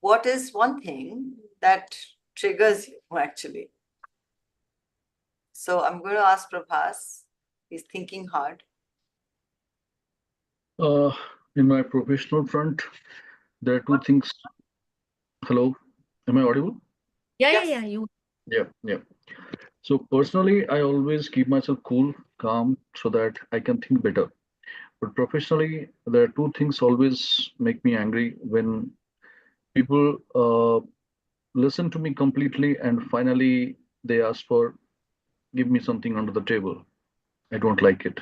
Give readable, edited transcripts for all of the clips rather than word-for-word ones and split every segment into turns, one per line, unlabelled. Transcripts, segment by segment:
what is one thing that triggers you actually? So I'm going to ask Prabhas. He's thinking hard.
In my professional front, there are two things. Hello, am I audible?
Yes.
Yeah. So personally, I always keep myself cool, calm, so that I can think better. But professionally, there are two things always make me angry when people listen to me completely and finally they ask for give me something under the table. I don't like it.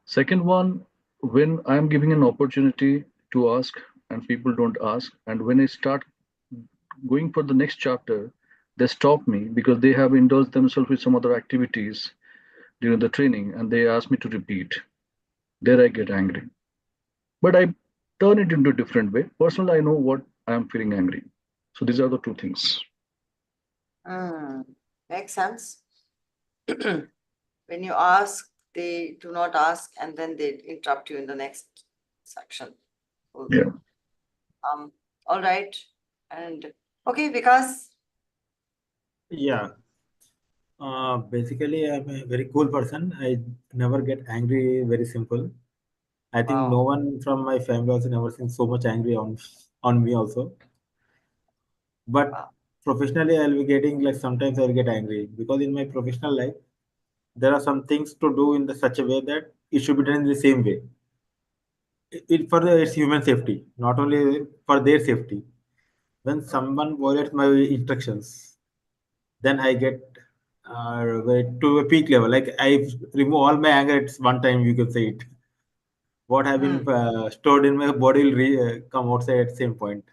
Second one, when I'm giving an opportunity to ask and people don't ask, and when I start going for the next chapter, they stop me because they have indulged themselves with some other activities during the training and they ask me to repeat. There I get angry. But I turn it into a different way. Personally, I know what I am feeling angry. So these are the two things.
Makes sense. When you ask, they do not ask, and then they interrupt you in the next section.
Yeah.
All right. And okay, because
Yeah. Basically, I'm a very cool person. I never get angry. Very simple. I think no one from my family also never seen so much angry on me also. But professionally, I'll be getting like sometimes I'll get angry because in my professional life there are some things to do in such a way that it should be done in the same way. It's human safety, not only for their safety. When someone violates my instructions, then I get to a peak level. Like I remove all my anger at one time. You could say it. What have been stored in my body will come outside at the same point.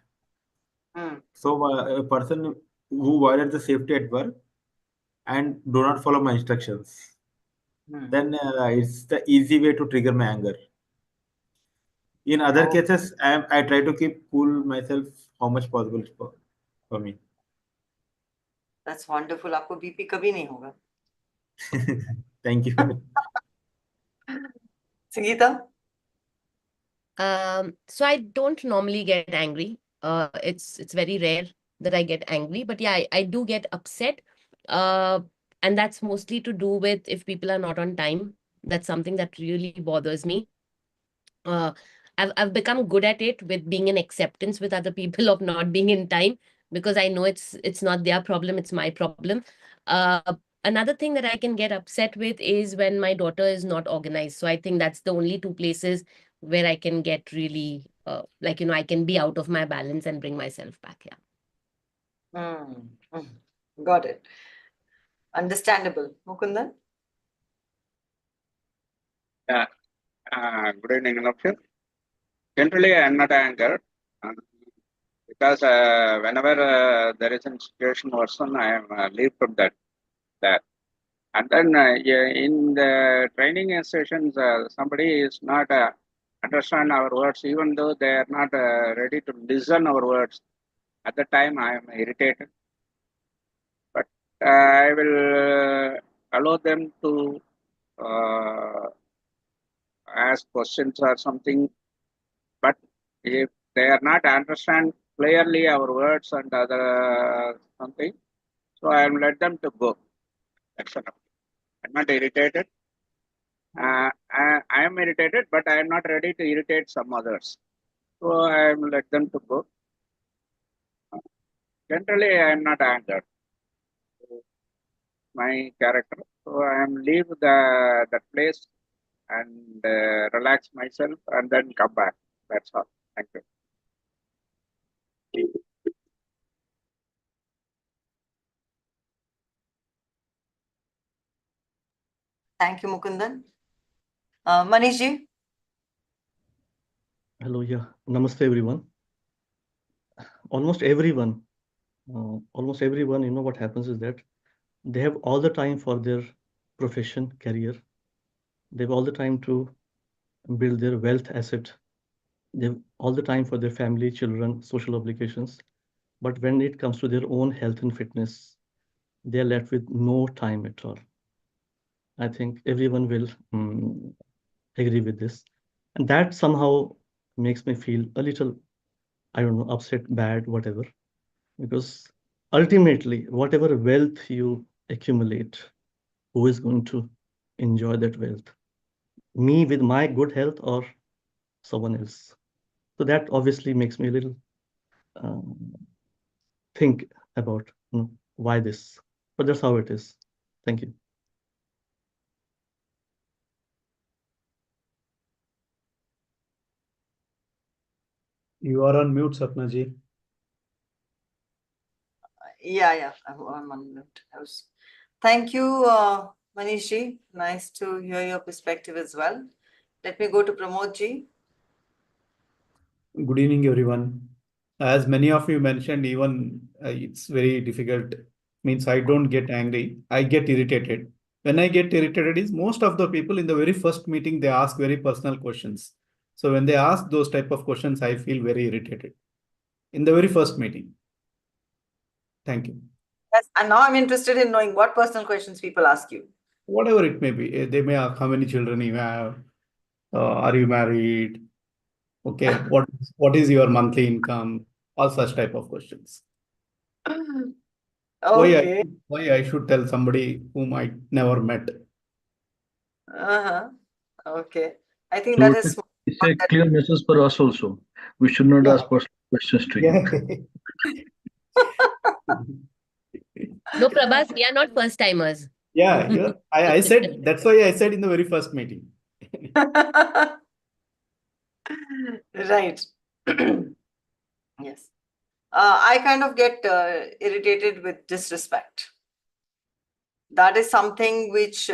So a person who violates the safety at work and do not follow my instructions, then it's the easy way to trigger my anger. In other cases, I try to keep cool myself how much possible for me.
That's wonderful. आपको BP कभी नहीं होगा.
Thank you.
Sangeeta?
So I don't normally get angry. It's very rare that I get angry, but yeah, I do get upset. And that's mostly to do with if people are not on time. That's something that really bothers me. Uh, I've become good at it with being in acceptance with other people of not being in time because I know it's not their problem, it's my problem. Uh, Another thing that I can get upset with is when my daughter is not organized. So I think that's the only two places where I can get really like I can be out of my balance and bring myself back. Yeah.
Got it. Understandable. Mukundan?
Yeah. Good evening, all of you. Generally, I am not angered because whenever there is a situation worsen, I am leave from that. And then in the training sessions, somebody is not understand our words, even though they are not ready to listen our words. At the time, I am irritated. But I will allow them to ask questions or something. But if they are not understand clearly our words and other something, so I will let them to go. That's enough. I'm not irritated. I am irritated, but I am not ready to irritate some others. So I will let them to go. Generally, I am not angered. My character. So I am leave that place and relax myself and then come back. That's all. Thank you.
Thank you, Mukundan. Manish ji?
Hello, yeah. Namaste, everyone. Almost everyone, what happens is that they have all the time for their profession, career. They have all the time to build their wealth asset. They have all the time for their family, children, social obligations. But when it comes to their own health and fitness, they are left with no time at all. I think everyone will agree with this. And that somehow makes me feel a little I don't know, upset, bad, whatever. Because ultimately, whatever wealth you accumulate, who is going to enjoy that wealth? Me with my good health or someone else? So that obviously makes me a little um, think about why this. But that's how it is. Thank you.
You are on mute, Sapna ji.
Yeah, I'm on mute. Thank you, Manish ji. Nice to hear your perspective as well. Let me go to Pramod ji.
Good evening, everyone. As many of you mentioned, even it's very difficult. Means I don't get angry. I get irritated. When I get irritated, is most of the people in the very first meeting they ask very personal questions. So when they ask those type of questions, I feel very irritated in the very first meeting. Thank you.
Yes, and now I'm interested in knowing what personal questions people ask you.
Whatever it may be, they may ask how many children you have, are you married? Okay, what is your monthly income? All such type of questions.
Okay.
Why I should tell somebody whom I never met?
Uh-huh. Okay. I think
So
that
it's a,
is
it's a clear message for us also. We should not
Yeah.
ask personal questions to you.
No, Prabhas, we are not first timers.
Yeah. I said that's why I said in the very first meeting.
right. Yes. I kind of get irritated with disrespect. That is something which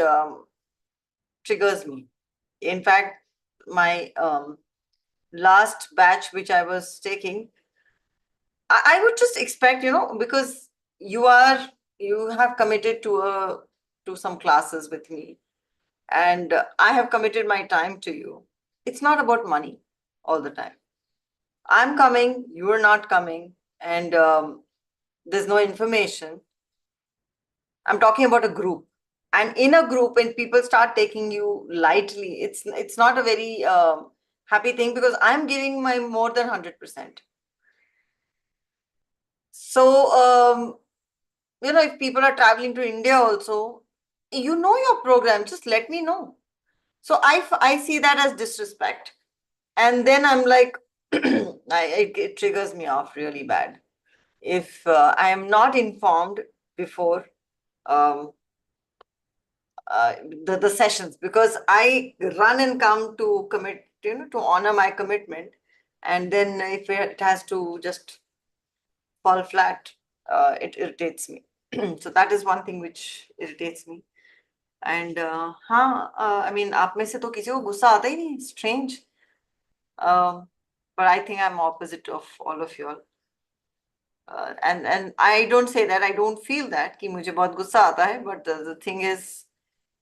triggers me. In fact, my last batch which I was taking, I would just expect, because you have committed to some classes with me, and I have committed my time to you. It's not about money all the time. I'm coming, you're not coming, and there's no information. I'm talking about a group. And in a group, when people start taking you lightly, it's not a very happy thing, because I'm giving my more than 100%. So, if people are traveling to India also, your program, just let me know. So I see that as disrespect. And then I'm like, it triggers me off really bad. If I am not informed before um, the sessions, because I run and come to commit, to honor my commitment. And then if it has to just fall flat, it irritates me. So that is one thing which irritates me. And I mean, आप में से तो किसी को गुस्सा आता ही नहीं, strange. But I think I'm opposite of all of you all. And I don't say that, I don't feel that कि मुझे बहुत गुस्सा आता है, but the thing is,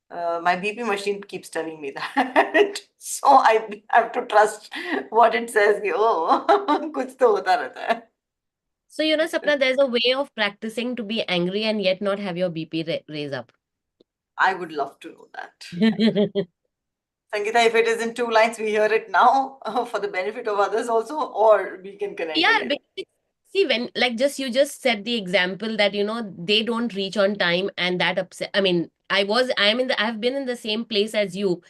my BP machine keeps telling me that. So I have to trust what it says. Oh, कुछ तो होता रहता है.
So, Sapna, there's a way of practicing to be angry and yet not have your BP raise up.
I would love to know that. Sangeeta, if it is in 2 lines, we hear it now for the benefit of others also, or we can connect
Yeah,
again.
because see, when you just said the example that they don't reach on time and that upset. I mean, I've been in the same place as you,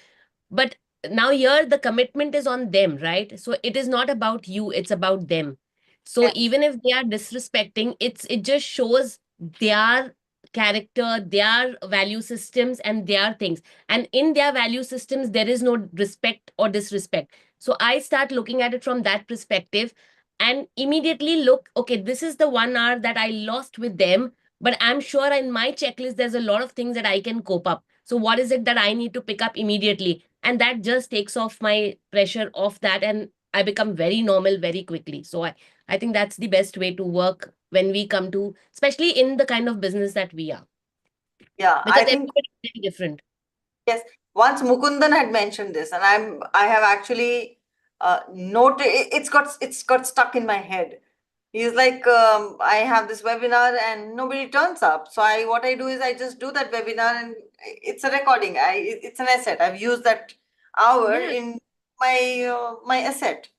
but now here the commitment is on them, right? So it is not about you, it's about them. So
Yes.
even if they are disrespecting, it just shows their character, their value systems, and their things. And in their value systems, there is no respect or disrespect. So I start looking at it from that perspective and immediately look, okay, this is the 1 hour that I lost with them, but I'm sure in my checklist, there's a lot of things that I can cope up. So what is it that I need to pick up immediately? And that just takes off my pressure off that, and I become very normal very quickly. So I think that's the best way to work when we come to, especially in the kind of business that we are.
Yeah,
Because
I think
everybody is very different.
yes. Once Mukundan had mentioned this, and I have actually noted it's got stuck in my head. He's like, I have this webinar and nobody turns up. So what I do is I just do that webinar, and it's a recording. It's an asset. I've used that hour
Yeah.
in my asset.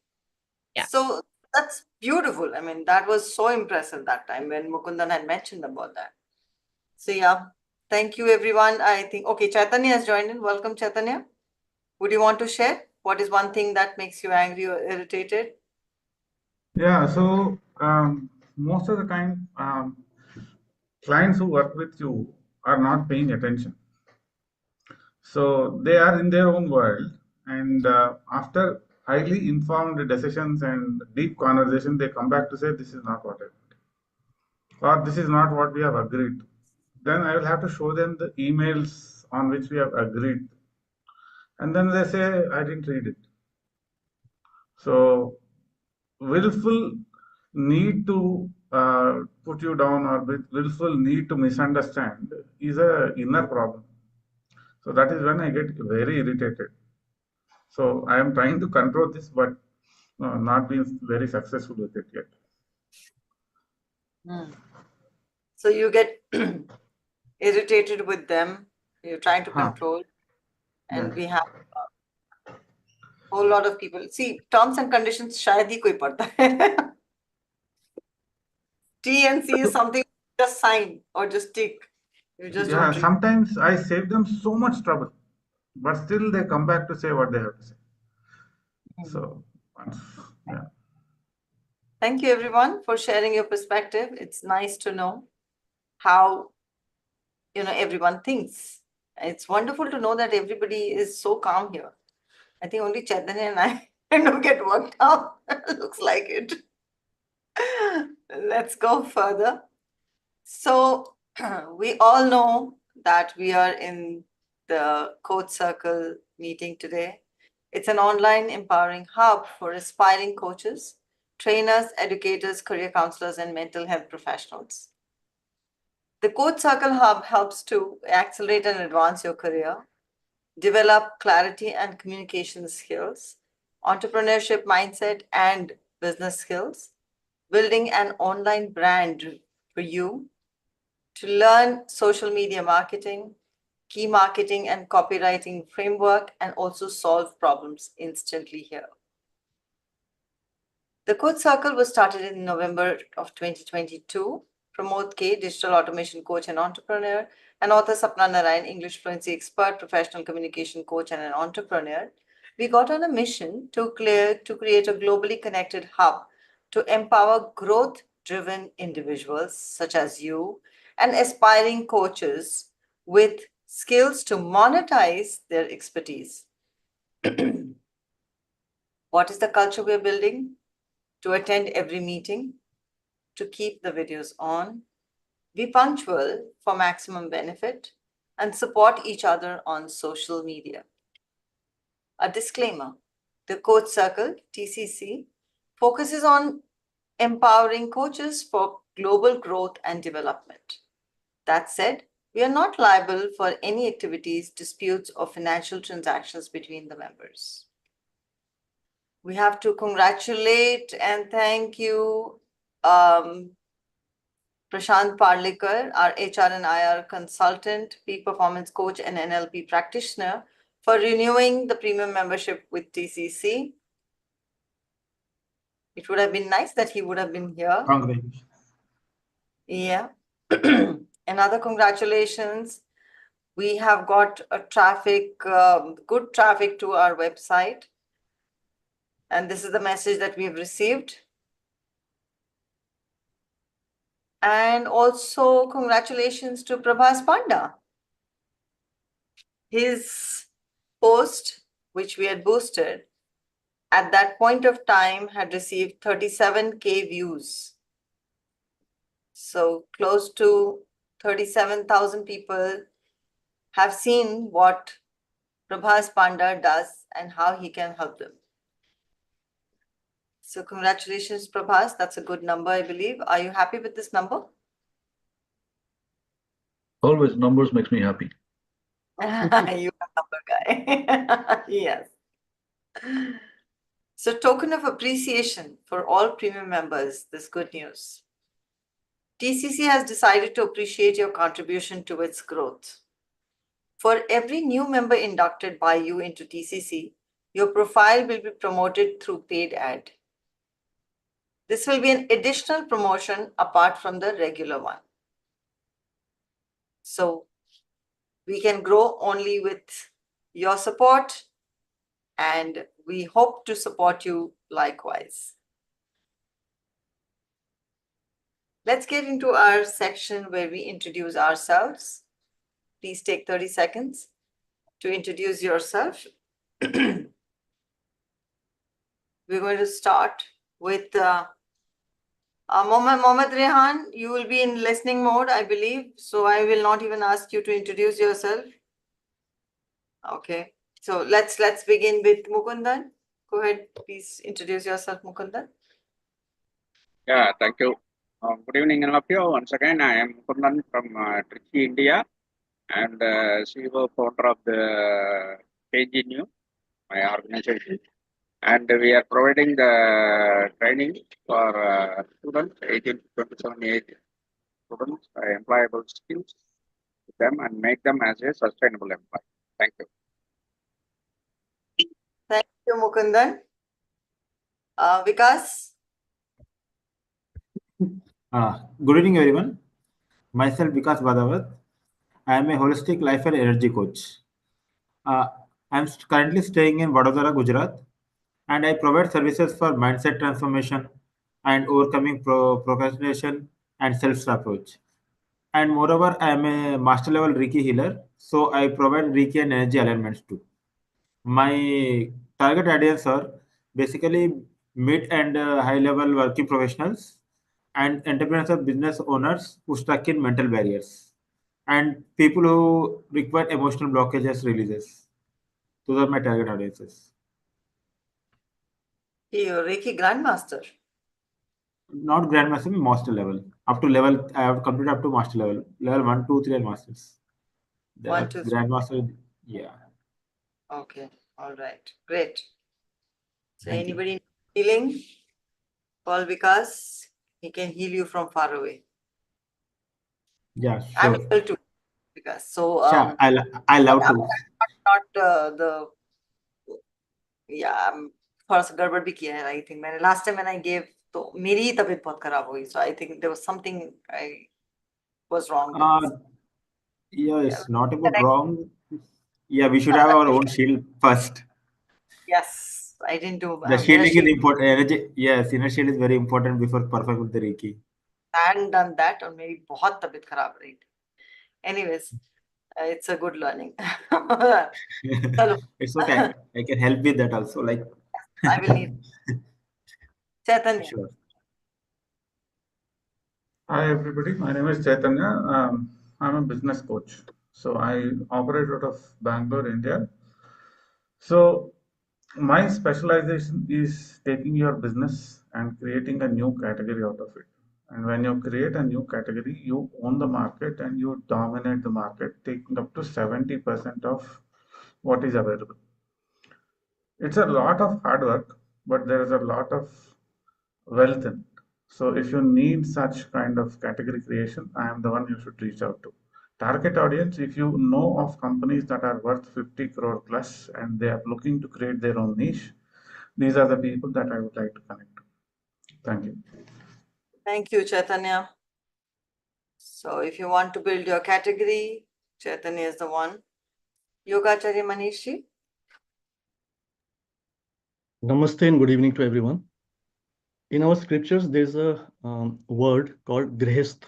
Yeah.
So That's beautiful. I mean, that was so impressive that time when Mukundan had mentioned about that. So yeah, thank you everyone. I think, okay, Chaitanya has joined in. Welcome, Chaitanya. Would you want to share? What is one thing that makes you angry or irritated?
Yeah, so most of the time, clients who work with you are not paying attention. So they are in their own world, and after highly informed decisions and deep conversation, they come back to say, "This is not what I want," or "This is not what we have agreed to." Then I will have to show them the emails on which we have agreed, and then they say, "I didn't read it." So willful need to put you down or willful need to misunderstand is a inner problem. So that is when I get very irritated. So I am trying to control this, but not being very successful with it yet.
So you get irritated with them. You're trying to
Huh.
control, and
Yeah.
we have a whole lot of people. See, terms and conditions शायद ही कोई पढ़ता है. T and C is something you just sign or just tick. You just
Yeah,
don't read.
sometimes I save them so much trouble, but still they come back to say what they have to say. So, yeah.
Thank you everyone for sharing your perspective. It's nice to know how everyone thinks. It's wonderful to know that everybody is so calm here. I think only Chaitanya and I kind of get worked out. Looks like it. Let's go further. So we all know that we are in the Coach Circle meeting today. It's an online empowering hub for aspiring coaches, trainers, educators, career counselors, and mental health professionals. The Coach Circle Hub helps to accelerate and advance your career, develop clarity and communication skills, entrepreneurship mindset, and business skills, building an online brand for you, to learn social media marketing, key marketing and copywriting framework, and also solve problems instantly here. The Coach Circle was started in November of 2022. Pramod K, digital automation coach and entrepreneur, and author Sapna Narayan, English fluency expert, professional communication coach, and an entrepreneur. We got on a mission to create a globally connected hub to empower growth-driven individuals such as you and aspiring coaches with skills to monetize their expertise. What is the culture we're building? To attend every meeting, to keep the videos on, be punctual for maximum benefit, and support each other on social media. A disclaimer: the Coach Circle, TCC, focuses on empowering coaches for global growth and development. That said, we are not liable for any activities, disputes, or financial transactions between the members. We have to congratulate and thank you, Prashant Parlikar, our HR and IR consultant, peak performance coach, and NLP practitioner, for renewing the premium membership with TCC. It would have been nice that he would have been here.
Congratulations.
Yeah. Another congratulations. We have got a good traffic to our website. And this is the message that we've received. And also congratulations to Prabhas Panda. His post, which we had boosted, at that point of time had received 37K views. So close to 37,000 people have seen what Prabhas Panda does and how he can help them. So congratulations, Prabhas. That's a good number, I believe. Are you happy with this number?
Always numbers makes me happy.
You are a number guy. Yes. So token of appreciation for all premium members, this good news. TCC has decided to appreciate your contribution to its growth. For every new member inducted by you into TCC, your profile will be promoted through paid ad. This will be an additional promotion apart from the regular one. So we can grow only with your support, and we hope to support you likewise. Let's get into our section where we introduce ourselves. Please take 30 seconds to introduce yourself. We're going to start with Mohammed Rehan. You will be in listening mode, I believe. So I will not even ask you to introduce yourself. Okay. So let's begin with Mukundan. Go ahead, please introduce yourself, Mukundan.
Yeah, thank you. Good evening, all of you. Once again, I am Kundan from Trichy, India, and CEO founder of the KGNU, my organization. And we are providing the training for students, 18 to 27 age students, employable skills to them and make them as a sustainable employee. Thank you.
Thank you, Mukundan. Vikas.
Good evening, everyone. Myself, Vikas Badawat. I am a holistic life and energy coach. I am currently staying in Vadodara, Gujarat, and I provide services for mindset transformation and overcoming procrastination and self-approach. And moreover, I am a master level Reiki healer, so I provide Reiki and energy alignments too. My target audience are basically mid and high level working professionals and entrepreneurs or business owners who stuck in mental barriers and people who require emotional blockages releases. Those are my target audiences.
You're Reiki Grandmaster.
Not grandmaster, master level. Up to level, I have completed up to master level. Level 1, 2, 3, and masters. The
1, 2, 3.
grandmaster, yeah.
Okay. All right. Great. So
Thank you.
anybody healing? Call Vikas. He can heal you from far away.
Yeah,
I'm
sure.
able to, Vikas. So
Sure. I love to.
not the yeah, थोड़ा सा गड़बड़ भी किया है I think मैंने last time when I give तो मेरी ही तबीयत बहुत खराब हुई so I think there was something I was wrong with
Yeah, it's not about wrong. Yeah, we should have our own shield first.
yes I didn't do
The
inner
shielding is
shield.
important. Energy, yes, inner shield is very important before perfect with the Reiki.
I hadn't done that और मेरी बहुत तबीयत खराब रही anyways it's a good learning चलो
It's okay. I can help with that also. Like,
I will need Chaitanya.
sure.
Hi everybody, my name is Chaitanya. I'm a business coach. So I operate out of Bangalore, India. So my specialization is taking your business and creating a new category out of it. And when you create a new category, you own the market and you dominate the market, taking up to 70% of what is available. It's a lot of hard work, but there is a lot of wealth in it. So if you need such kind of category creation, I am the one you should reach out to. Target audience, if you know of companies that are worth 50 crore plus and they are looking to create their own niche, these are the people that I would like to connect to. Thank you.
Thank you Chaitanya. So if you want to build your category, Chaitanya is the one. Yogacharya Manishi.
Namaste and good evening to everyone. In our scriptures, there's a word called grihasth.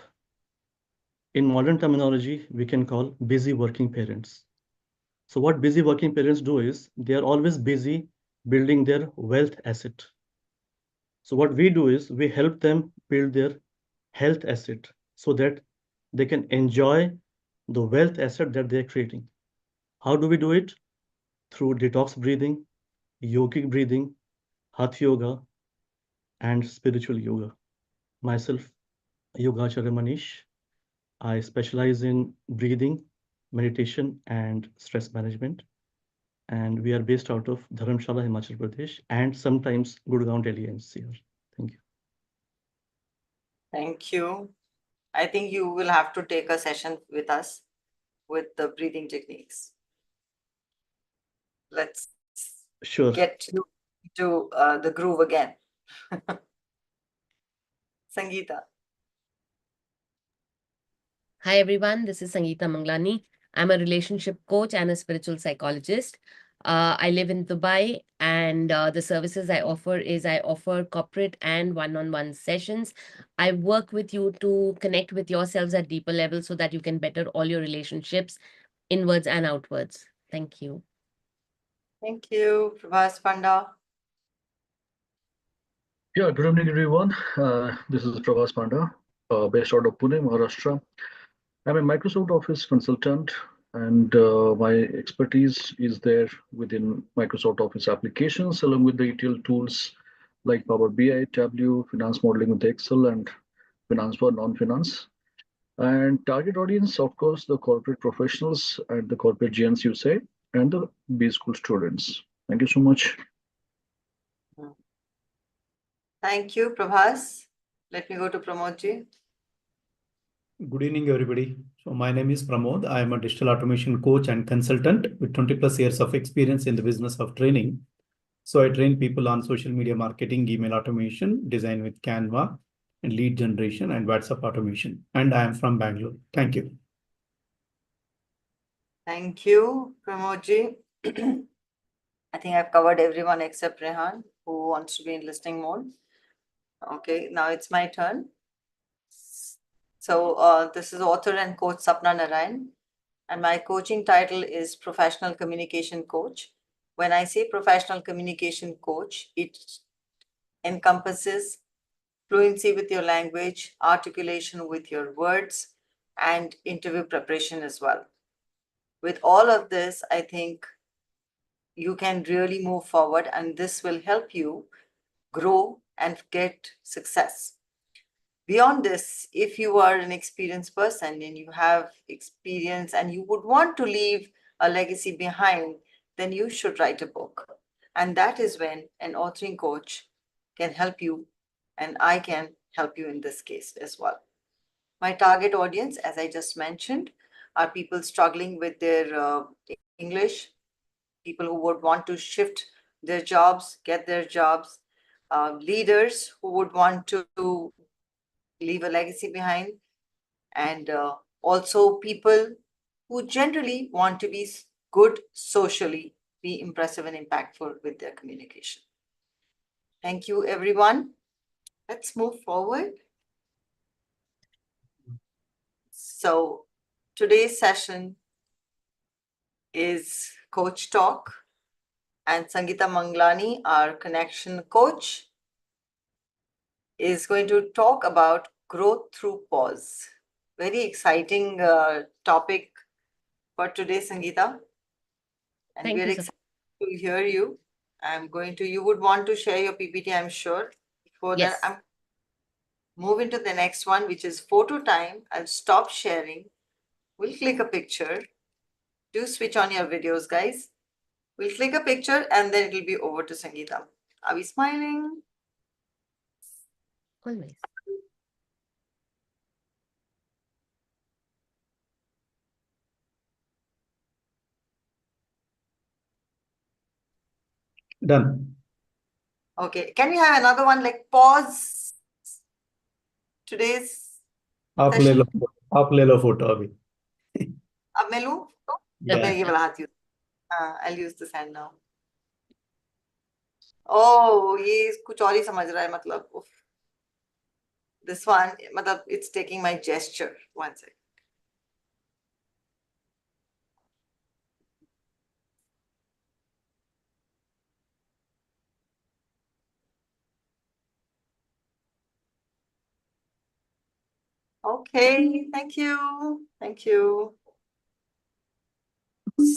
In modern terminology, we can call busy working parents. So what busy working parents do is they are always busy building their wealth asset. So what we do is we help them build their health asset so that they can enjoy the wealth asset that they're creating. How do we do it? Through detox breathing, yogic breathing, hatha yoga, and spiritual yoga. Myself, Yogacharya Manish. I specialize in breathing, meditation, and stress management. And we are based out of Dharamshala, Himachal Pradesh, and sometimes Gurgaon, Delhi NCR. Thank you.
Thank you. I think you will have to take a session with us with the breathing techniques. Let's
Sure.
get to the groove again. Sangeeta.
Hi everyone, this is Sangeeta Manglani. I'm a relationship coach and a spiritual psychologist. I live in Dubai, and the services I offer is I offer corporate and one-on-one sessions. I work with you to connect with yourselves at deeper levels so that you can better all your relationships, inwards and outwards. Thank you.
Thank you, Prabhas Panda.
Yeah, good evening, everyone. This is Prabhas Panda, based out of Pune, Maharashtra. I'm a Microsoft Office consultant, and my expertise is there within Microsoft Office applications, along with the ETL tools like Power BI, Tableau, finance modeling with Excel, and finance for non-finance. And target audience, of course, the corporate professionals and the corporate GNs, you say, and the B school students. Thank you so much.
Thank you, Prabhas. Let me go to Pramodji.
Good evening, everybody. So my name is Pramod. I am a digital automation coach and consultant with 20 plus years of experience in the business of training. So I train people on social media marketing, email automation, design with Canva, and lead generation and WhatsApp automation. And I am from Bangalore. Thank you.
Thank you, Pramodji. I think I've covered everyone except Rehan, who wants to be in listening mode. Okay, now it's my turn. So this is author and coach Sapna Narayan, and my coaching title is Professional Communication Coach. When I say Professional Communication Coach, it encompasses fluency with your language, articulation with your words, and interview preparation as well. With all of this, I think you can really move forward, and this will help you grow and get success. Beyond this, if you are an experienced person and you have experience and you would want to leave a legacy behind, then you should write a book. And that is when an authoring coach can help you, and I can help you in this case as well. My target audience, as I just mentioned, are people struggling with their English, people who would want to shift their jobs, get their jobs, leaders who would want to leave a legacy behind, and also people who generally want to be good socially, be impressive and impactful with their communication. Thank you, everyone. Let's move forward. So today's session is Coach Talk, and Sangeeta Manglani, our connection coach, is going to talk about growth through pause. Very exciting topic for today, Sangeeta. And
Thank
we're
you, Sap.
excited to hear you. You would want to share your PPT, I'm sure. Before
Yes.
that, I'm moving to the next one, which is photo time. I'll stop sharing. We'll click a picture. Do switch on your videos, guys. We'll click a picture and then it'll be over to Sangeeta. Are we smiling?
Always.
Done.
Okay. Can we have another one like pause today's
आप ले लो photo अभी.
अब मैं लूं?
Yeah.
मैं ये वाला हाथ use. I'll use this hand now. Oh, ये कुछ और ही समझ रहा है मतलब. उफ. This one, मतलब it's taking my gesture. One second. Okay, thank you. Thank you.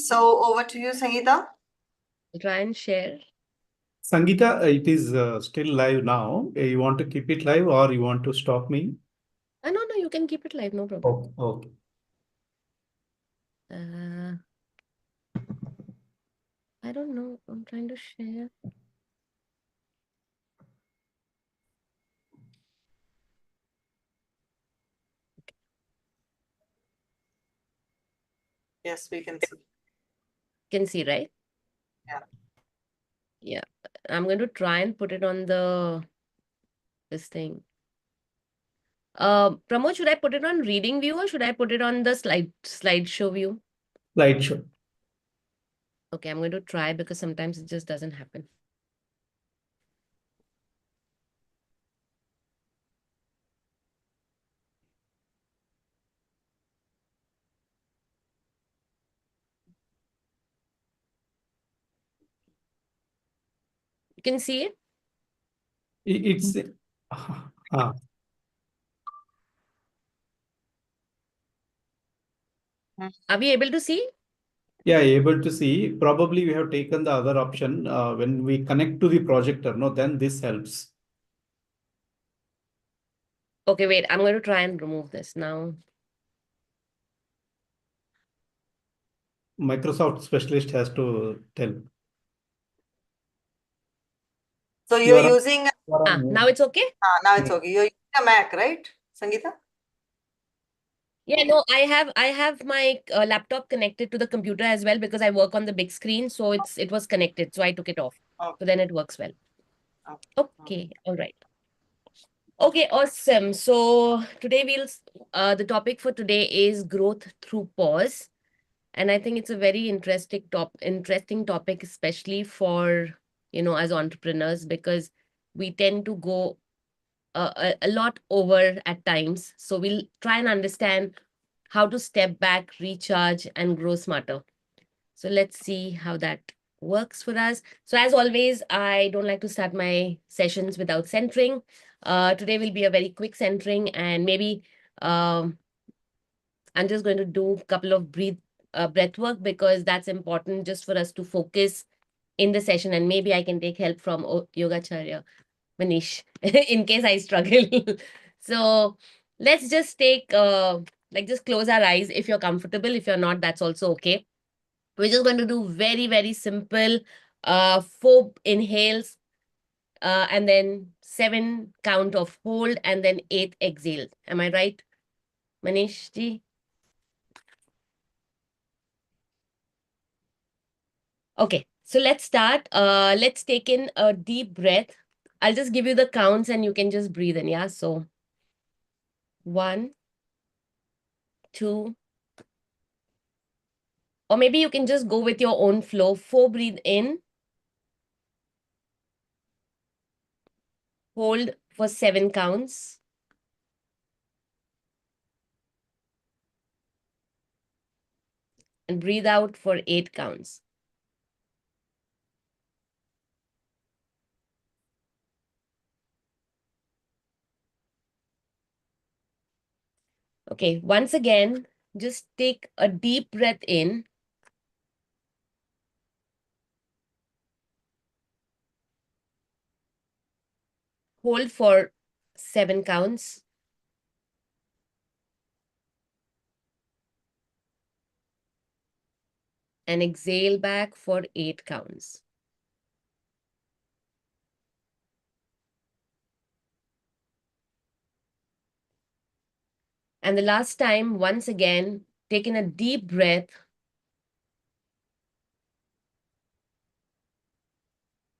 So over to you, Sangeeta.
I'll try and share.
Sangeeta, it is still live now. You want to keep it live or you want to stop me?
No, you can keep it live, no problem.
Okay.
I don't know. I'm trying to share.
Yes, we can see.
Can see, right?
Yeah.
Yeah. I'm going to try and put it on this thing. Pramod, should I put it on reading view or should I put it on the slideshow view?
Slideshow.
Okay, I'm going to try because sometimes it just doesn't happen. You can see it?
It's
Are we able to see?
yeah, able to see. Probably we have taken the other option when we connect to the projector. No, then this helps.
Okay, wait, I'm going to try and remove this now.
Microsoft specialist has to tell.
So
You
you're
are on-
using,
you are on mute.
Now it's okay?
now it's okay. You're using a Mac, right, Sangeeta?
Yeah, no, I have my laptop connected to the computer as well because I work on the big screen, so it was connected, so I took it off.
Okay.
So then it works well.
Okay.
Okay, all right. Okay, awesome. So today the topic for today is growth through pause. And I think it's a very interesting topic, especially for, as entrepreneurs, because we tend to go a lot over at times. So we'll try and understand how to step back, recharge, and grow smarter. So let's see how that works for us. So as always, I don't like to start my sessions without centering. Today will be a very quick centering, and maybe I'm just going to do a couple of breath work because that's important just for us to focus in the session, and maybe I can take help from Yogacharya Manish in case I struggle. So let's just take just close our eyes if you're comfortable. If you're not, that's also okay. We're just going to do very, very simple 4 inhales and then 7 count of hold and then 8 exhale. Am I right, Manish ji? Okay, so let's start. Let's take in a deep breath. I'll just give you the counts and you can just breathe in, yeah? So 1, 2, or maybe you can just go with your own flow. 4, breathe in. Hold for 7 counts. And breathe out for 8 counts. Okay, once again, just take a deep breath in. Hold for 7 counts. And exhale back for 8 counts. And the last time, once again, take in a deep breath.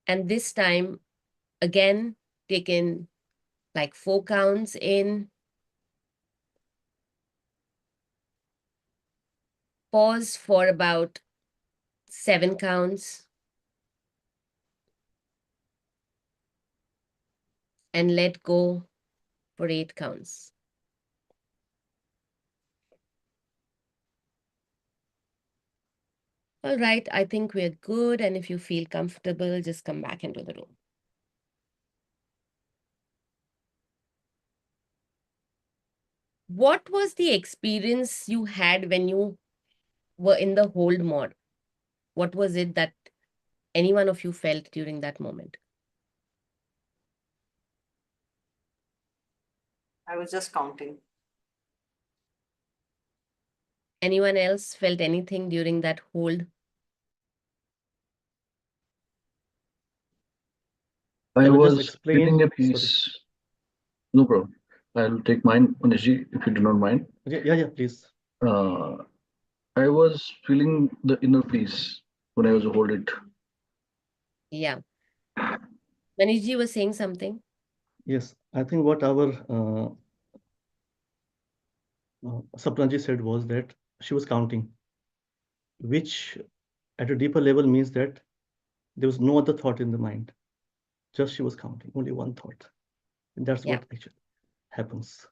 And this time, again, take in like 4 counts in. Pause for about 7 counts. And let go for 8 counts. All right, I think we're good. And if you feel comfortable, just come back into the room. What was the experience you had when you were in the hold mode? What was it that any one of you felt during that moment?
I was just counting.
Anyone else felt anything during that hold?
I
will just
was
explain.
feeling a
Sorry.
peace. No problem. I'll take mine, Manishji, if you do not mind.
Yeah, please.
I was feeling the inner peace when I was hold it.
Yeah. Manishji was saying something.
Yes, I think what our Sapnaji said was that she was counting, which at a deeper level means that there was no other thought in the mind. Just she was counting, only one thought. And that's
Yeah.
what actually happens.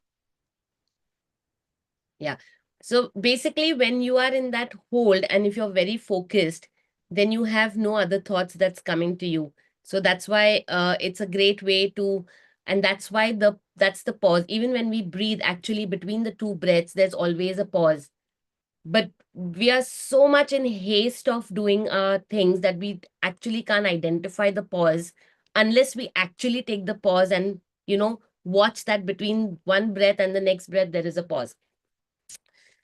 Yeah. So basically, when you are in that hold and if you're very focused, then you have no other thoughts that's coming to you. So that's why it's a great way to, and that's why that's the pause. Even when we breathe, actually between the two breaths, there's always a pause. But we are so much in haste of doing things that we actually can't identify the pause unless we actually take the pause and, watch that between one breath and the next breath, there is a pause.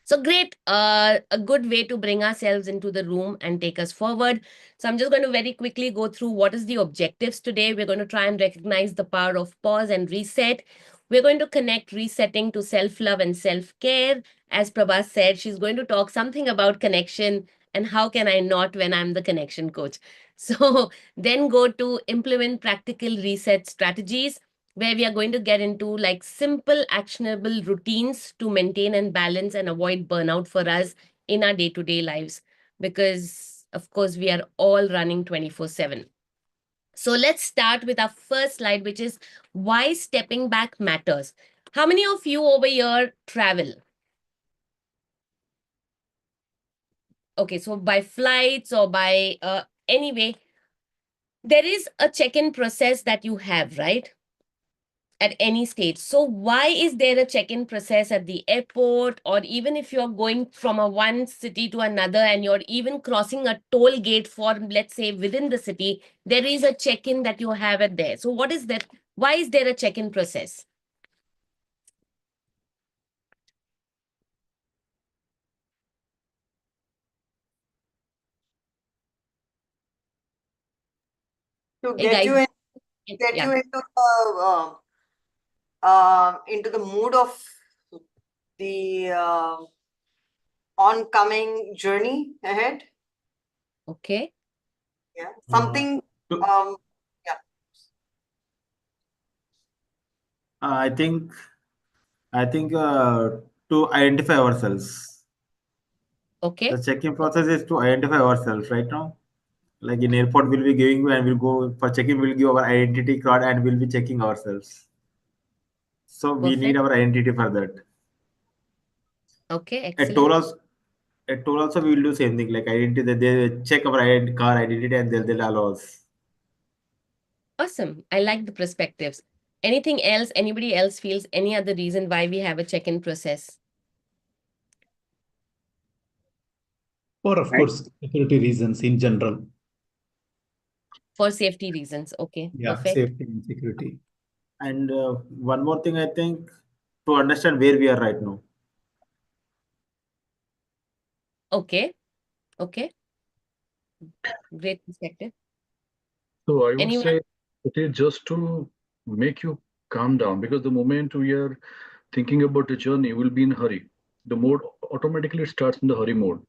So great, a good way to bring ourselves into the room and take us forward. So I'm just going to very quickly go through what is the objectives today. We're going to try and recognize the power of pause and reset. We're going to connect resetting to self-love and self-care. As Prabha said, she's going to talk something about connection and how can I not when I'm the connection coach. So then go to implement practical reset strategies, where we are going to get into like simple actionable routines to maintain and balance and avoid burnout for us in our day-to-day lives, because of course we are all running 24/7. So let's start with our first slide, which is why stepping back matters. How many of you over here travel? Okay, so by flights or by anyway, there is a check-in process that you have, right? At any stage. So why is there a check-in process at the airport, or even if you're going from a one city to another and you're even crossing a toll gate for, let's say, within the city, there is a check-in that you have at there. So what is that? Why is there a check-in process?
To
Hey
get you
guys,
in, get
yeah.
you into the mood of the oncoming journey ahead.
Okay.
Yeah, something.
To-
Yeah.
I think to identify ourselves.
Okay.
The check-in process is to identify ourselves right now. Like in airport, we'll be giving and we'll go for check-in. We'll give our identity card and we'll be checking ourselves. So we need
Perfect.
our identity for that.
Okay.
At toll
Excellent.
also, at toll also we will do same thing. Like identity, they check our car identity and they'll allow us.
Awesome. I like the perspectives. Anything else? Anybody else feels any other reason why we have a check-in process?
Or of
Right.
course, security reasons in general.
For safety reasons. Okay.
Yeah,
Perfect.
safety and security.
And one more thing, I think, to understand where we are right now.
Okay. Okay. Great perspective.
So I would
Anyone?
say it is just to make you calm down, because the moment we are thinking about the journey, we'll be in a hurry. The mode automatically starts in the hurry mode.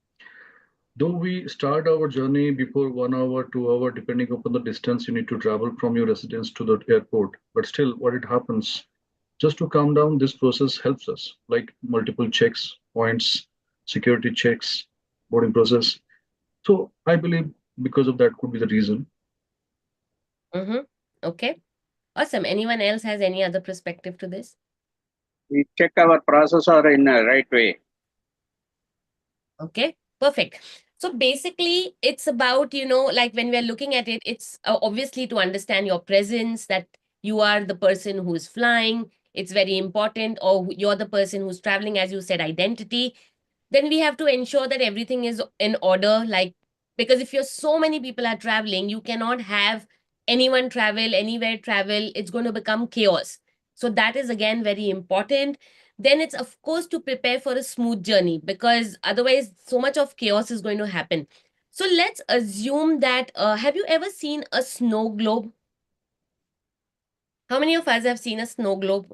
Though we start our journey before 1 hour, 2 hour, depending upon the distance you need to travel from your residence to the airport, but still, what it happens, just to calm down, this process helps us, like multiple checks, points, security checks, boarding process. So I believe because of that could be the reason.
Mm-hmm. Okay. Awesome. Anyone else has any other perspective to this?
We check our processor in a right way.
Okay. Perfect. So basically, it's about, like when we're looking at it, it's obviously to understand your presence, that you are the person who's flying. It's very important, or you're the person who's traveling, as you said, identity. Then we have to ensure that everything is in order, like, because if you're so many people are traveling, you cannot have anyone travel anywhere travel, it's going to become chaos. So that is again very important. Then it's of course to prepare for a smooth journey, because otherwise so much of chaos is going to happen. So let's assume that have you ever seen a snow globe? How many of us have seen a snow globe?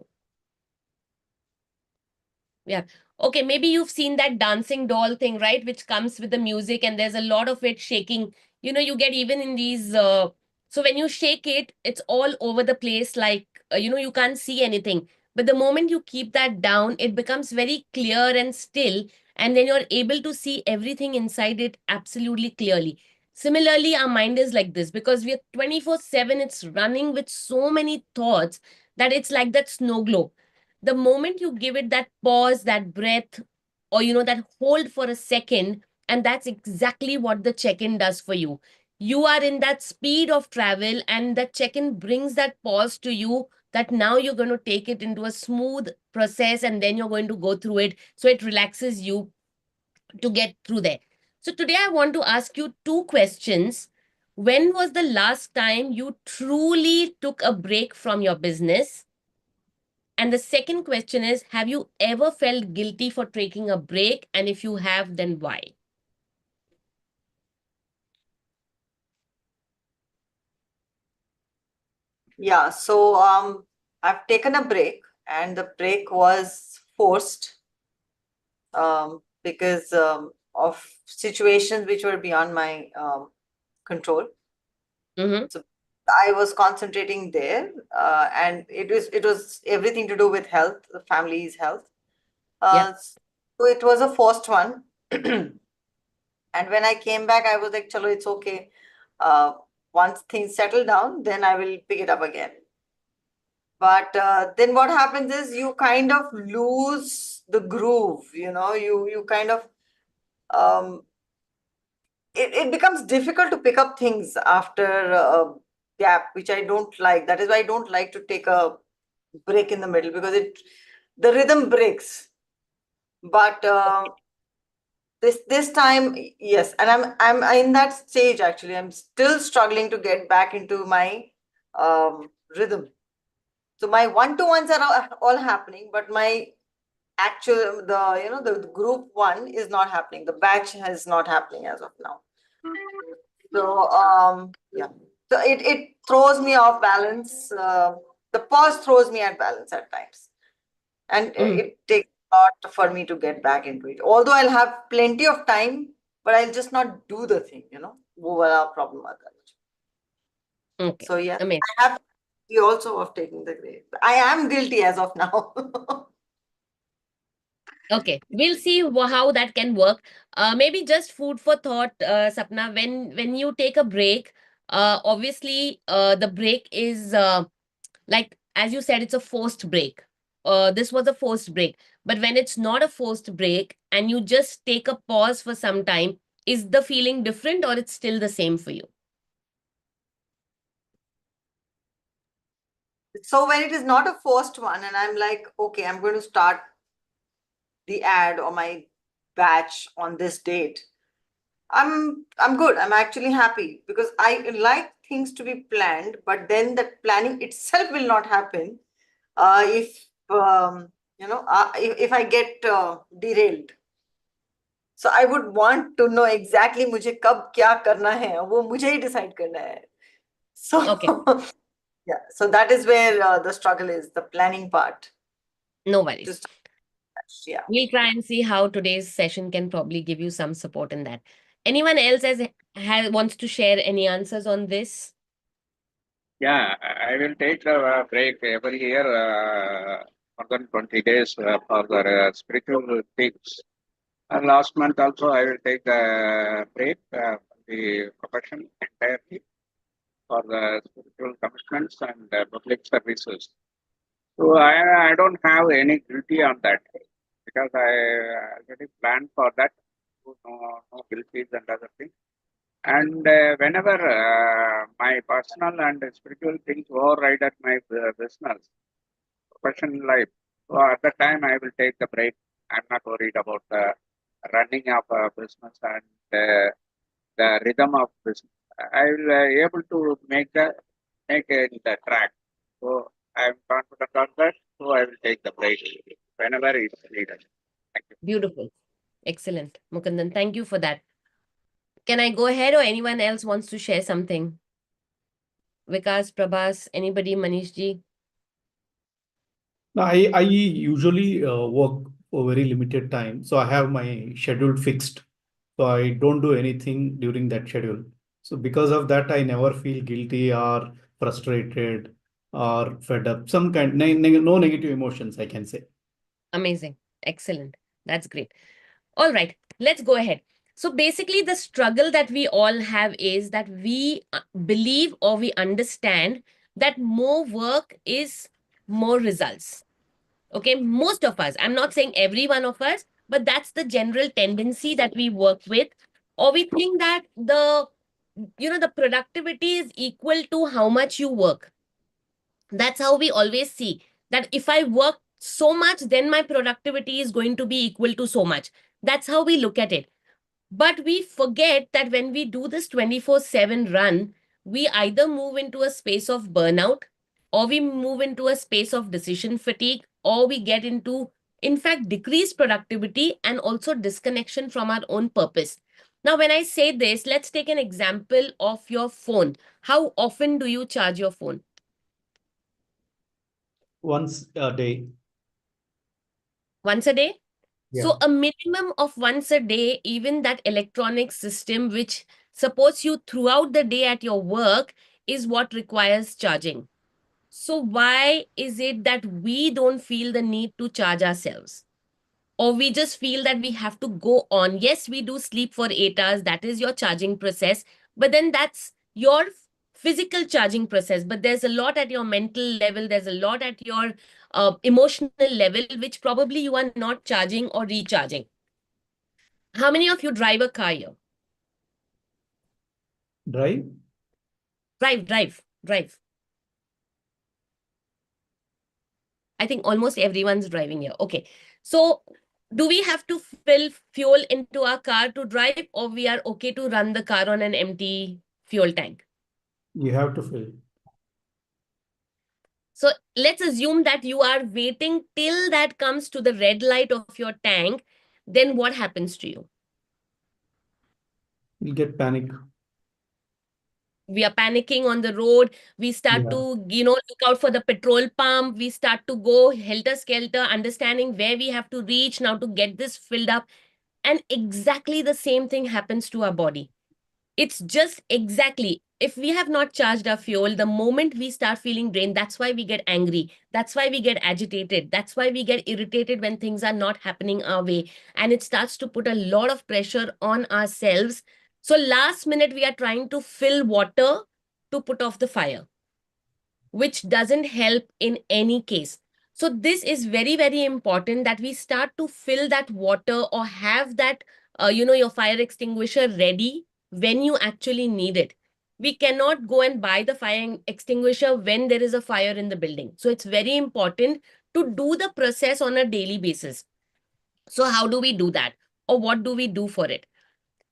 Yeah. Okay, maybe you've seen that dancing doll thing, right? Which comes with the music and there's a lot of it shaking. You get even in these, so when you shake it, it's all over the place, like, you can't see anything. But the moment you keep that down, it becomes very clear and still, and then you're able to see everything inside it absolutely clearly. Similarly, our mind is like this because we are 24/7, it's running with so many thoughts that it's like that snow globe. The moment you give it that pause, that breath, or that hold for a second, and that's exactly what the check-in does for you. You are in that speed of travel, and the check-in brings that pause to you, that now you're going to take it into a smooth process, and then you're going to go through it, so it relaxes you to get through there. So today I want to ask you two questions. When was the last time you truly took a break from your business? And the second question is, have you ever felt guilty for taking a break? And if you have, then why?
Yeah, so I've taken a break, and the break was forced because of situations which were beyond my control.
Mm-hmm.
So I was concentrating there, and it was everything to do with health, the family's health.
Yeah.
So it was a forced one. And when I came back, I was like, chalo, it's okay. Once things settle down, then I will pick it up again. But then what happens is you kind of lose the groove, you kind of, it becomes difficult to pick up things after a gap, which I don't like. That is why I don't like to take a break in the middle, because the rhythm breaks. But this time, yes, and I'm in that stage actually. I'm still struggling to get back into my rhythm. So my one-to-ones are all happening, but my actual the group one is not happening. The batch is not happening as of now. So yeah, so it throws me off balance. The pause throws me at balance at times, and it takes a lot for me to get back into it. Although I'll have plenty of time, but I'll just not do the thing. वो वाला problem आता है मुझे.
Okay.
So yeah,
Amazing.
I have the also of taking the grade. I am guilty as of now.
Okay, we'll see how that can work. Maybe just food for thought, Sapna. When you take a break, obviously, the break is like, as you said, it's a forced break. This was a forced break. But when it's not a forced break and you just take a pause for some time, is the feeling different, or it's still the same for you?
So when it is not a forced one, and I'm like, okay, I'm going to start the ad or my batch on this date, I'm good. I'm actually happy, because I like things to be planned, but then the planning itself will not happen if if I get derailed. So I would want to know exactly मुझे कब क्या करना है, वो मुझे ही decide करना है. So
Okay.
yeah, so that is where the struggle is, the planning part.
No worries.
Just yeah.
We'll try and see how today's session can probably give you some support in that. Anyone else wants to share any answers on this?
Yeah, I will take a break every year, more than 20 days for the spiritual things. And last month also, I will take a break from the profession entirely for the spiritual commitments and public services. So I don't have any guilty on that, because I already planned for that. So no guilties and other things. And whenever my personal and spiritual things override at my business, professional life, so at the time I will take the break. I'm not worried about the running of a business and the rhythm of business. I will able to make it in the track. So I'm confident on that. So I will take the break whenever it's needed. Thank you.
Beautiful. Excellent. Mukundan, thank you for that. Can I go ahead, or anyone else wants to share something? Vikas, Prabhas, anybody, Manish ji?
I usually work for very limited time, so I have my schedule fixed. So I don't do anything during that schedule. So because of that, I never feel guilty or frustrated or fed up, some kind, no negative emotions, I can say.
Amazing. Excellent. That's great. All right, let's go ahead. So basically, the struggle that we all have is that we believe or we understand that more work is more results. Okay, most of us, I'm not saying every one of us, but that's the general tendency that we work with. Or we think that the productivity is equal to how much you work. That's how we always see that if I work so much, then my productivity is going to be equal to so much. That's how we look at it. But we forget that when we do this 24/7 run, we either move into a space of burnout, or we move into a space of decision fatigue, or we get into, in fact, decreased productivity and also disconnection from our own purpose. Now, when I say this, let's take an example of your phone. How often do you charge your phone?
Once a day.
Once a day?
Yeah.
So a minimum of once a day, even that electronic system which supports you throughout the day at your work is what requires charging. So why is it that we don't feel the need to charge ourselves? Or we just feel that we have to go on. Yes, we do sleep for 8 hours. That is your charging process. But then that's your physical charging process. But there's a lot at your mental level. There's a lot at your emotional level, which probably you are not charging or recharging. How many of you drive a car here?
Drive?
Drive. I think almost everyone's driving here. Okay. So do we have to fill fuel into our car to drive, or we are okay to run the car on an empty fuel tank?
You have to fill.
So let's assume that you are waiting till that comes to the red light of your tank. Then what happens to you?
You get panic.
We are panicking on the road. We start
Yeah.
to, look out for the petrol pump. We start to go helter-skelter, understanding where we have to reach now to get this filled up. And exactly the same thing happens to our body. It's just exactly, if we have not charged our fuel, the moment we start feeling drained, that's why we get angry. That's why we get agitated. That's why we get irritated when things are not happening our way. And it starts to put a lot of pressure on ourselves. So last minute, we are trying to fill water to put off the fire, which doesn't help in any case. So this is very, very important that we start to fill that water or have that, your fire extinguisher ready when you actually need it. We cannot go and buy the fire extinguisher when there is a fire in the building. So it's very important to do the process on a daily basis. So how do we do that? Or what do we do for it?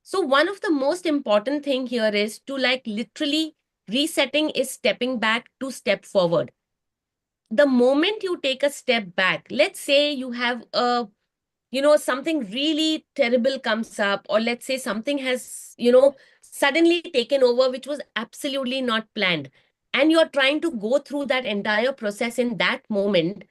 So one of the most important thing here is to literally resetting is stepping back to step forward. The moment you take a step back, let's say you have something really terrible comes up, or let's say something has, suddenly taken over, which was absolutely not planned. And you're trying to go through that entire process in that moment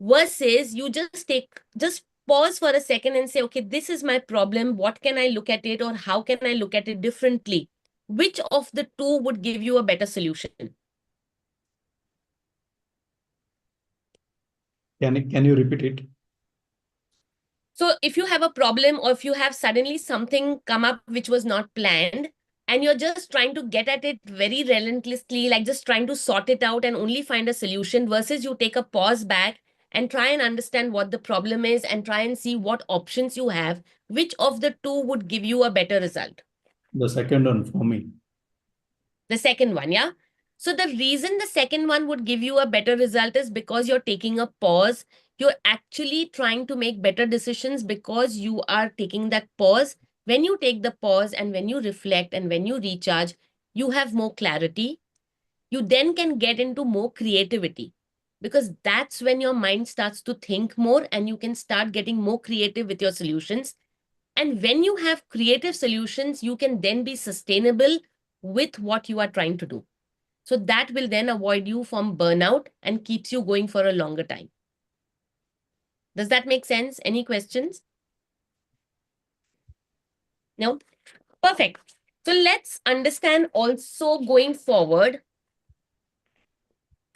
versus you just pause for a second and say, okay, this is my problem. What can I look at it, or how can I look at it differently? Which of the two would give you a better solution?
Can you repeat it?
So if you have a problem, or if you have suddenly something come up which was not planned, and you're just trying to get at it very relentlessly, like just trying to sort it out and only find a solution, versus you take a pause back and try and understand what the problem is and try and see what options you have, which of the two would give you a better result?
The second one for me.
The second one, yeah? So the reason the second one would give you a better result is because you're taking a pause. You're actually trying to make better decisions because you are taking that pause. When you take the pause and when you reflect and when you recharge, you have more clarity. You then can get into more creativity, because that's when your mind starts to think more and you can start getting more creative with your solutions. And when you have creative solutions, you can then be sustainable with what you are trying to do. So that will then avoid you from burnout and keeps you going for a longer time. Does that make sense? Any questions? No? Perfect. So let's understand also going forward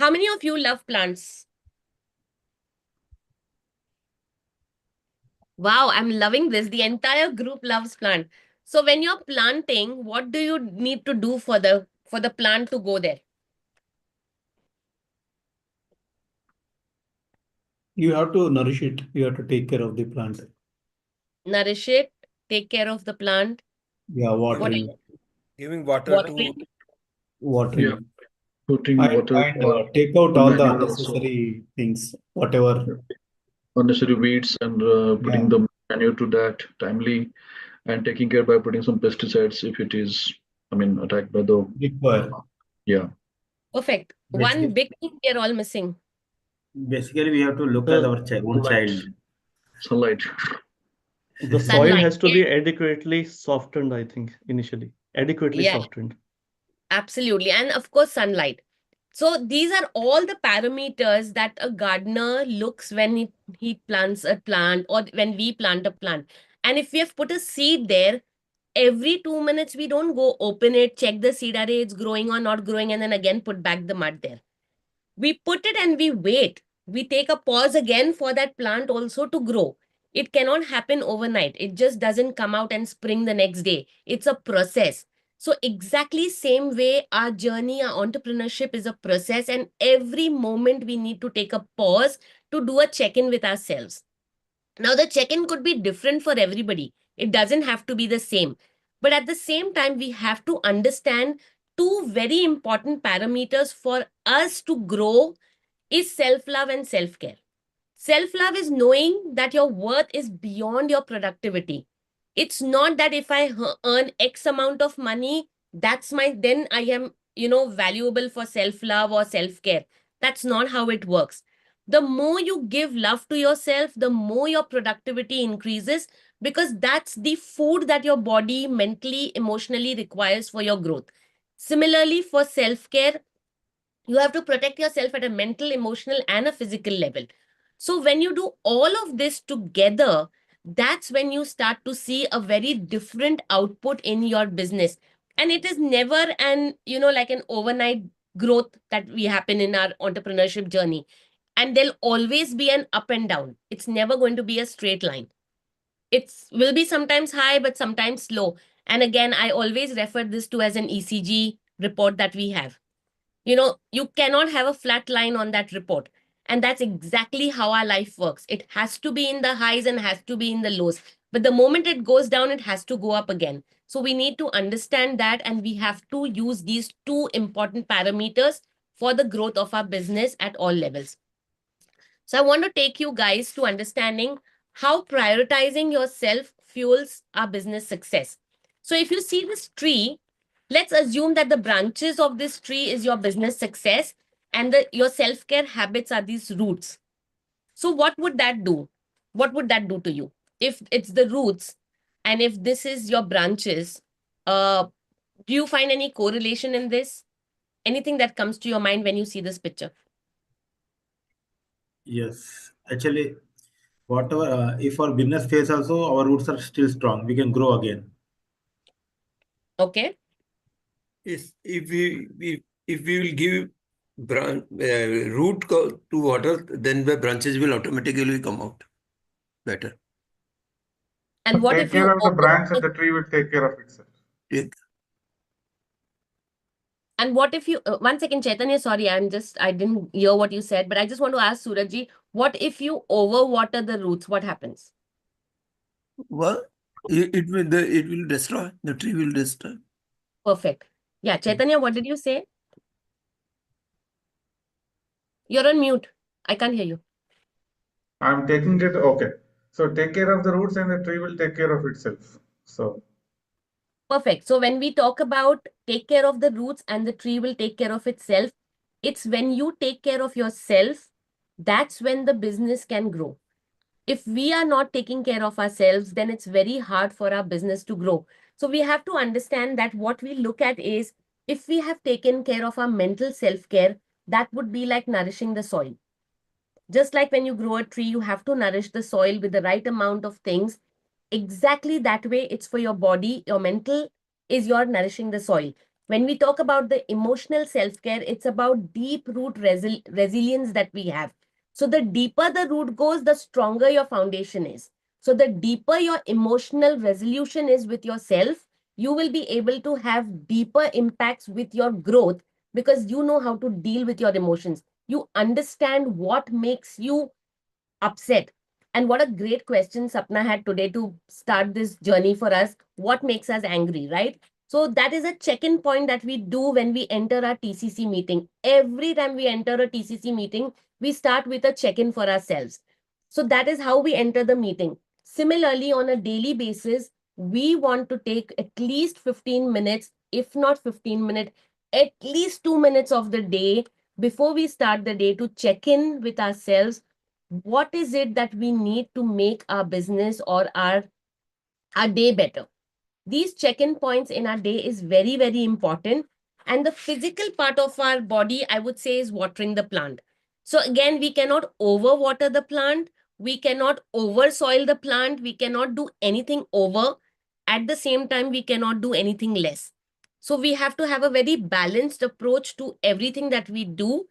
How many of you love plants? Wow, I'm loving this. The entire group loves plant. So when you're planting, what do you need to do for the plant to go there?
You have to nourish it. You have to take care of the plant.
Nourish it, take care of the plant.
Yeah, watering.
Giving water
Watering.
to
Watering.
Yeah. Putting
And,
water,
take out all the
manure also.
unnecessary things, whatever.
Unnecessary weeds and putting
Yeah.
the manure to that timely and taking care by putting some pesticides if it is, attacked by the,
Require.
yeah.
Perfect.
Basically-
One big thing we are all missing.
Basically, we have to look
The
at our own child.
Sunlight.
The soil
Sunlight.
has to be adequately softened, I think, initially. Adequately
Yeah.
softened.
Absolutely. And of course, sunlight. So these are all the parameters that a gardener looks when he plants a plant or when we plant a plant. And if we have put a seed there, every 2 minutes, we don't go open it, check the seed, are it's growing or not growing, and then again put back the mud there. We put it and we wait. We take a pause again for that plant also to grow. It cannot happen overnight. It just doesn't come out and spring the next day. It's a process. So exactly same way our journey, our entrepreneurship is a process, and every moment we need to take a pause to do a check-in with ourselves. Now the check-in could be different for everybody. It doesn't have to be the same. But at the same time, we have to understand two very important parameters for us to grow is self-love and self-care. Self-love is knowing that your worth is beyond your productivity. It's not that if I earn X amount of money, then I am, valuable for self-love or self-care. That's not how it works. The more you give love to yourself, the more your productivity increases, because that's the food that your body mentally, emotionally requires for your growth. Similarly, for self-care, you have to protect yourself at a mental, emotional, and a physical level. So when you do all of this together, that's when you start to see a very different output in your business. And it is never like an overnight growth that we happen in our entrepreneurship journey. And there'll always be an up and down. It's never going to be a straight line. It will be sometimes high, but sometimes slow. And again, I always refer this to as an ECG report that we have. You cannot have a flat line on that report. And that's exactly how our life works. It has to be in the highs and has to be in the lows. But the moment it goes down, it has to go up again. So we need to understand that, and we have to use these two important parameters for the growth of our business at all levels. So I want to take you guys to understanding how prioritizing yourself fuels our business success. So if you see this tree, let's assume that the branches of this tree is your business success, and your self-care habits are these roots. So what would that do? What would that do to you? If it's the roots and if this is your branches, do you find any correlation in this? Anything that comes to your mind when you see this picture?
Yes, actually, whatever, if our business fails also, our roots are still strong. We can grow again.
Okay.
if we will give root to water, then the branches will automatically come out better.
And what
Take
if you
care of the
overwater
branch and the tree will take care of itself.
Yeah.
And what if you, 1 second, Chaitanya, sorry, I didn't hear what you said, but I just want to ask Surajji, what if you overwater the roots? What happens?
Well, it will destroy. The tree will destroy.
Perfect. Yeah, Chaitanya, what did you say? You're on mute. I can't hear you.
I'm taking it. Okay. So take care of the roots and the tree will take care of itself. So
Perfect. So when we talk about take care of the roots and the tree will take care of itself, it's when you take care of yourself, that's when the business can grow. If we are not taking care of ourselves, then it's very hard for our business to grow. So we have to understand that what we look at is, if we have taken care of our mental self-care, that would be like nourishing the soil. Just like when you grow a tree, you have to nourish the soil with the right amount of things. Exactly that way, it's for your body. Your mental is your nourishing the soil. When we talk about the emotional self-care, it's about deep root resilience that we have. So the deeper the root goes, the stronger your foundation is. So the deeper your emotional resolution is with yourself, you will be able to have deeper impacts with your growth because you know how to deal with your emotions. You understand what makes you upset. And what a great question Sapna had today to start this journey for us. What makes us angry, right? So that is a check-in point that we do when we enter our TCC meeting. Every time we enter a TCC meeting, we start with a check-in for ourselves. So that is how we enter the meeting. Similarly, on a daily basis, we want to take at least 15 minutes, if not 15 minutes, at least 2 minutes of the day before we start the day to check in with ourselves. What is it that we need to make our business or our day better? These check-in points in our day is very, very important. And the physical part of our body, I would say, is watering the plant. So again, we cannot overwater the plant. We cannot oversoil the plant. We cannot do anything over. At the same time, we cannot do anything less. So we have to have a very balanced approach to everything that we do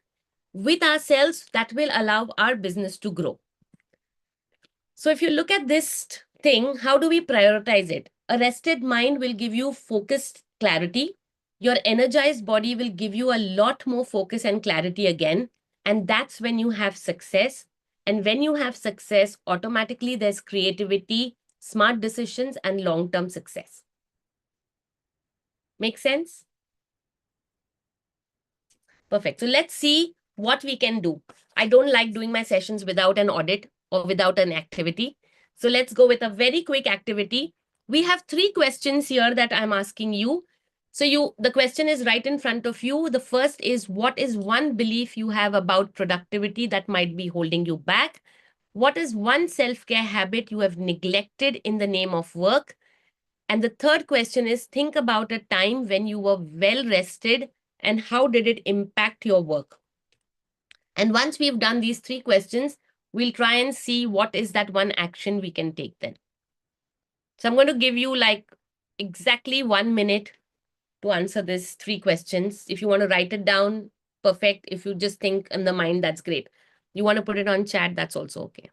with ourselves that will allow our business to grow. So if you look at this thing, how do we prioritize it? A rested mind will give you focused clarity. Your energized body will give you a lot more focus and clarity again. And that's when you have success. And when you have success, automatically there's creativity, smart decisions, and long-term success. Make sense? Perfect. So let's see what we can do. I don't like doing my sessions without an audit or without an activity. So let's go with a very quick activity. We have 3 questions here that I'm asking you. So the question is right in front of you. The first is, what is one belief you have about productivity that might be holding you back? What is one self-care habit you have neglected in the name of work? And the third question is, think about a time when you were well rested and how did it impact your work? And once we've done these 3 questions, we'll try and see what is that one action we can take then. So I'm going to give you like exactly 1 minute to answer these 3 questions. If you want to write it down, perfect. If you just think in the mind, that's great. You want to put it on chat, that's also okay.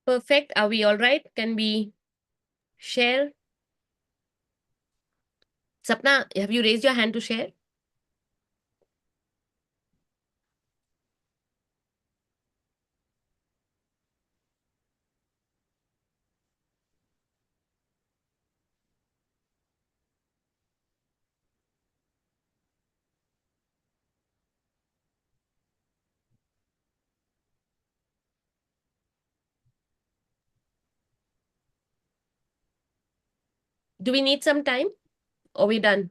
Perfect. Are we all right? Can we share? Sapna, have you raised your hand to share? Do we need some time? Or are we done?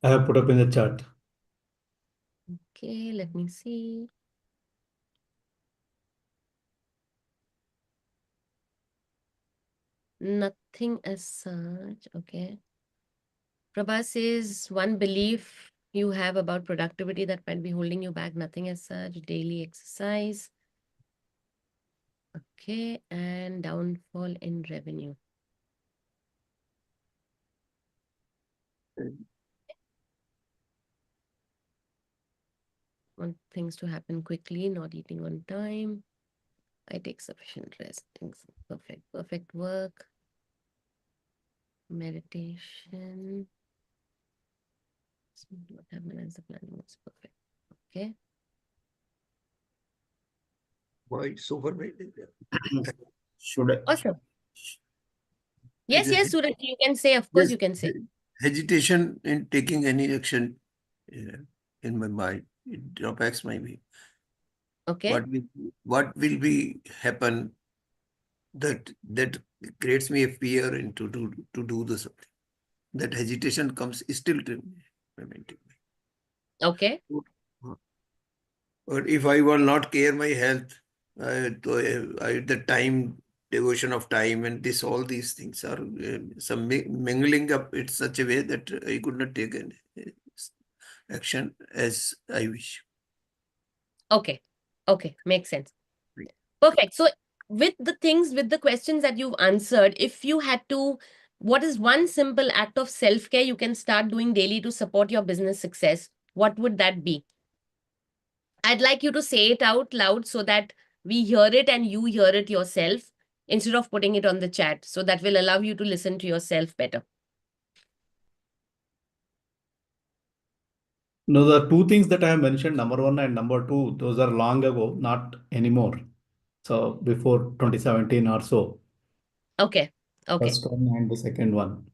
I have put up in the chat.
Okay, let me see. Nothing as such. Okay. Prabha says, one belief you have about productivity that might be holding you back, nothing as such, daily exercise. Okay, and downfall in revenue. Want things to happen quickly, not eating on time. I take sufficient rest. Things perfect, perfect work. Meditation. What happened as the planning was perfect. Okay.
Why it's overwhelming?
Should I?
Awesome.
There's
Yes,
a
yes, Suraj, you can say, of course
yes,
you can say.
hesitation in taking any action in my mind. It drawbacks my way.
Okay.
What will be happen that creates me a fear and to do the something. That hesitation comes still to me.
Okay.
But if I will not care my health, the time, devotion of time, and all these things are some mingling up in such a way that I could not take an action as I wish.
Okay. Okay. Makes sense.
Right.
Perfect. So with the questions that you've answered, if you had to, what is one simple act of self-care you can start doing daily to support your business success? What would that be? I'd like you to say it out loud so that we hear it and you hear it yourself instead of putting it on the chat. So that will allow you to listen to yourself better.
No, the two things that I have mentioned, number one and number two, those are long ago, not anymore. So before 2017 or so.
Okay. Okay.
First one and the second one.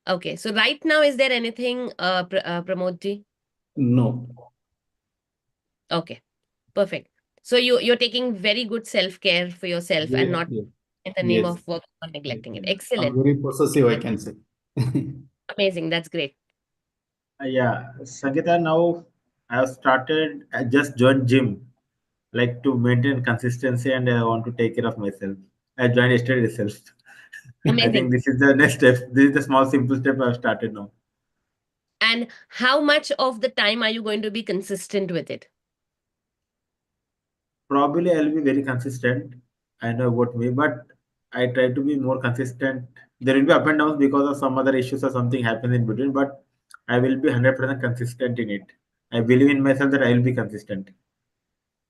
Okay. So right now, is there anything, Pramod ji?
No.
Okay. Perfect. So you're taking very good self-care for yourself and
Yes,
not
yes,
in the name
yes.
of work or neglecting it.
I'm
Excellent.
very possessive, I can say.
Amazing. That's great.
Yeah, Sangeeta, now I have started, I just joined gym, like to maintain consistency and I want to take care of myself. I joined yesterday itself. I
Amazing.
think this is the next step. This is the small, simple step I've started now.
And how much of the time are you going to be consistent with it?
Probably I'll be very consistent. I know about me, but I try to be more consistent. There will be up and downs because of some other issues or something happens in between, but I will be 100% consistent in it. I believe in myself that I will be consistent.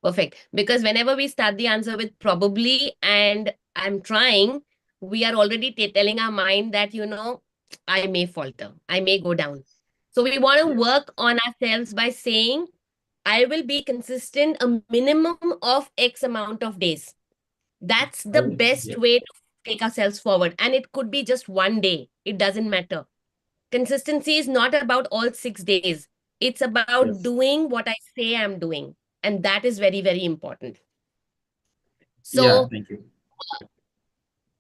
Perfect. Because whenever we start the answer with probably and I'm trying, we are already telling our mind that, I may falter, I may go down. So we want to
Yes.
work on ourselves by saying, I will be consistent a minimum of X amount of days. That's
I
the
will,
best
yes.
way to take ourselves forward. And it could be just one day. It doesn't matter. Consistency is not about all 6 days. It's about
Yes.
doing what I say I'm doing. And that is very, very important.
Yeah,
So,
thank you.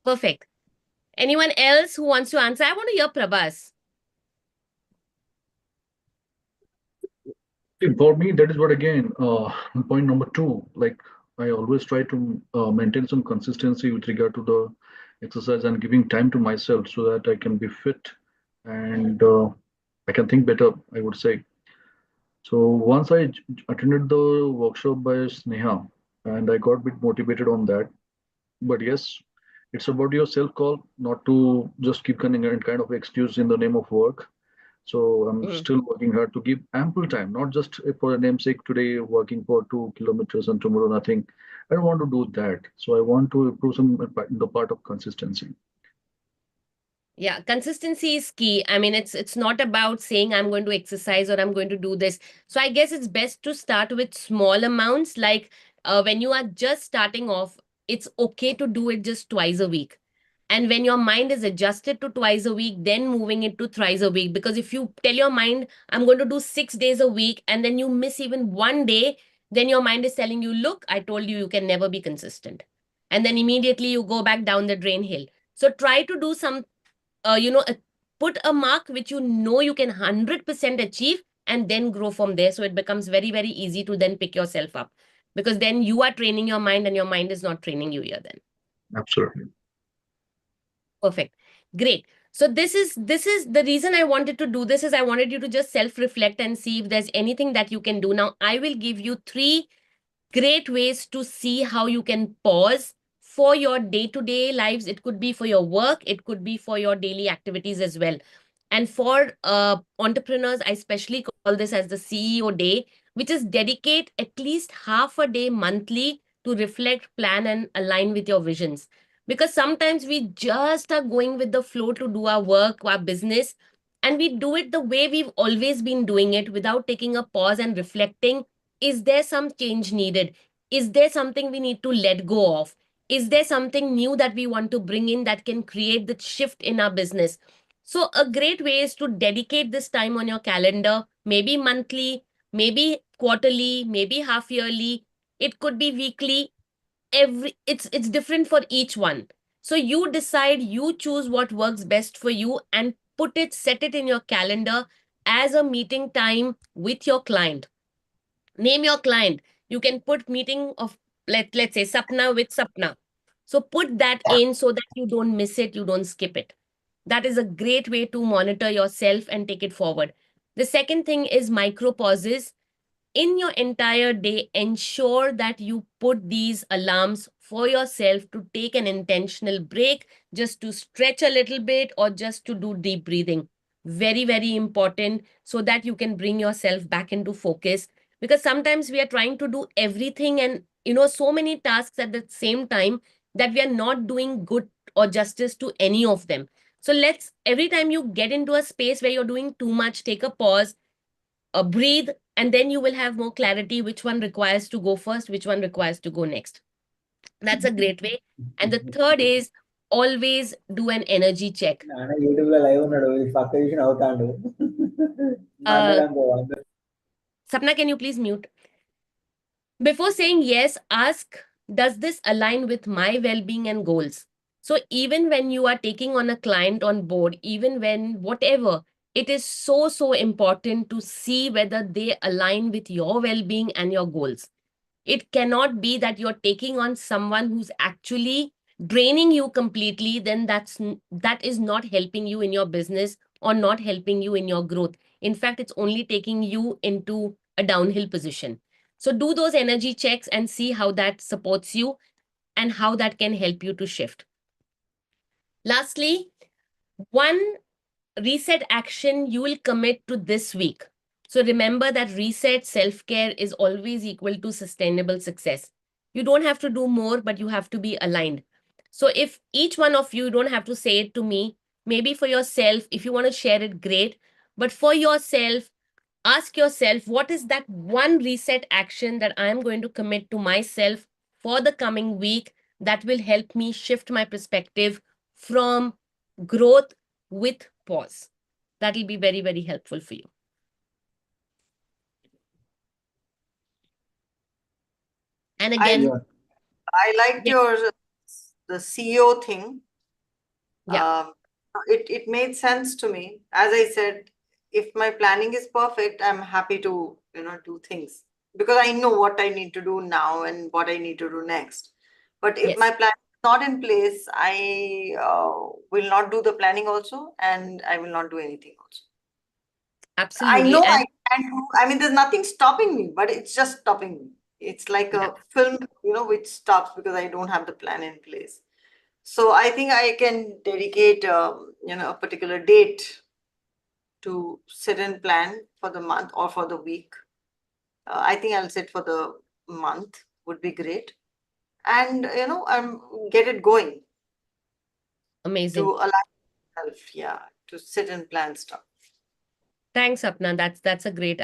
perfect. Anyone else who wants to answer? I want to hear Prabhas.
For me, that is what again, point number two, like I always try to maintain some consistency with regard to the exercise and giving time to myself so that I can be fit and I can think better, I would say. So once I attended the workshop by Sneha and I got a bit motivated on that. But yes, it's about your self call, not to just keep kind of excuse in the name of work. So I'm still working hard to give ample time, not just for a namesake today working for 2 kilometers and tomorrow nothing. I don't want to do that. So I want to improve some in the part of consistency.
Yeah, consistency is key. I mean, it's not about saying I'm going to exercise or I'm going to do this. So I guess it's best to start with small amounts. Like when you are just starting off, it's okay to do it just twice a week. And when your mind is adjusted to twice a week, then moving it to thrice a week. Because if you tell your mind, I'm going to do 6 days a week, and then you miss even one day, then your mind is telling you, look, I told you, you can never be consistent. And then immediately you go back down the drain hill. So try to do some, put a mark which you can 100% achieve and then grow from there. So it becomes very, very easy to then pick yourself up because then you are training your mind and your mind is not training you here then.
Absolutely.
Perfect. Great. So this is the reason I wanted to do this is I wanted you to just self-reflect and see if there's anything that you can do. Now, I will give you 3 great ways to see how you can pause for your day-to-day lives. It could be for your work, it could be for your daily activities as well. And for entrepreneurs, I especially call this as the CEO day, which is dedicate at least half a day monthly to reflect, plan, and align with your visions. Because sometimes we just are going with the flow to do our work, our business, and we do it the way we've always been doing it without taking a pause and reflecting. Is there some change needed? Is there something we need to let go of? Is there something new that we want to bring in that can create the shift in our business? So, a great way is to dedicate this time on your calendar, maybe monthly, maybe quarterly, maybe half yearly. It could be weekly. It's different for each one. So you decide, you choose what works best for you and set it in your calendar as a meeting time with your client. Name your client. You can put meeting of let's say Sapna with Sapna. So put that in so that you don't miss it, you don't skip it. That is a great way to monitor yourself and take it forward. The second thing is micro pauses. In your entire day, ensure that you put these alarms for yourself to take an intentional break, just to stretch a little bit or just to do deep breathing. Very, very important, so that you can bring yourself back into focus. Because sometimes we are trying to do everything and, so many tasks at the same time that we are not doing good or justice to any of them. So every time you get into a space where you're doing too much, take a pause, breathe, and then you will have more clarity which one requires to go first, which one requires to go next. That's a great way. And the third is always do an energy check. Uh, Sapna, can you please mute? Before saying yes, ask, does this align with my well-being and goals? So even when you are taking on a client on board, even when whatever, it is so, so important to see whether they align with your well-being and your goals. It cannot be that you're taking on someone who's actually draining you completely. Then that is not helping you in your business or not helping you in your growth. In fact, it's only taking you into a downhill position. So do those energy checks and see how that supports you and how that can help you to shift. Lastly, one reset action you will commit to this week. So remember that reset self-care is always equal to sustainable success. You don't have to do more, but you have to be aligned. So if each one of you don't have to say it to me, maybe for yourself, if you want to share it, great. But for yourself, ask yourself, what is that one reset action that I'm going to commit to myself for the coming week that will help me shift my perspective from growth with pause? That will be very, very helpful for you. And again,
I liked the CEO thing.
Yeah.
It made sense to me. As I said, if my planning is perfect, I'm happy to, do things because I know what I need to do now and what I need to do next. But if
Yes.
my plan is not in place, I will not do the planning also, and I will not do anything also.
Absolutely.
I know
And
I can do, I mean, there's nothing stopping me, but it's just stopping me. It's like
Yeah.
a film, which stops because I don't have the plan in place. So I think I can dedicate, a particular date to sit and plan for the month or for the week. I think I'll sit for the month would be great. And, get it going
amazing.
to align myself, to sit and plan stuff.
Thanks, Apna. That's a great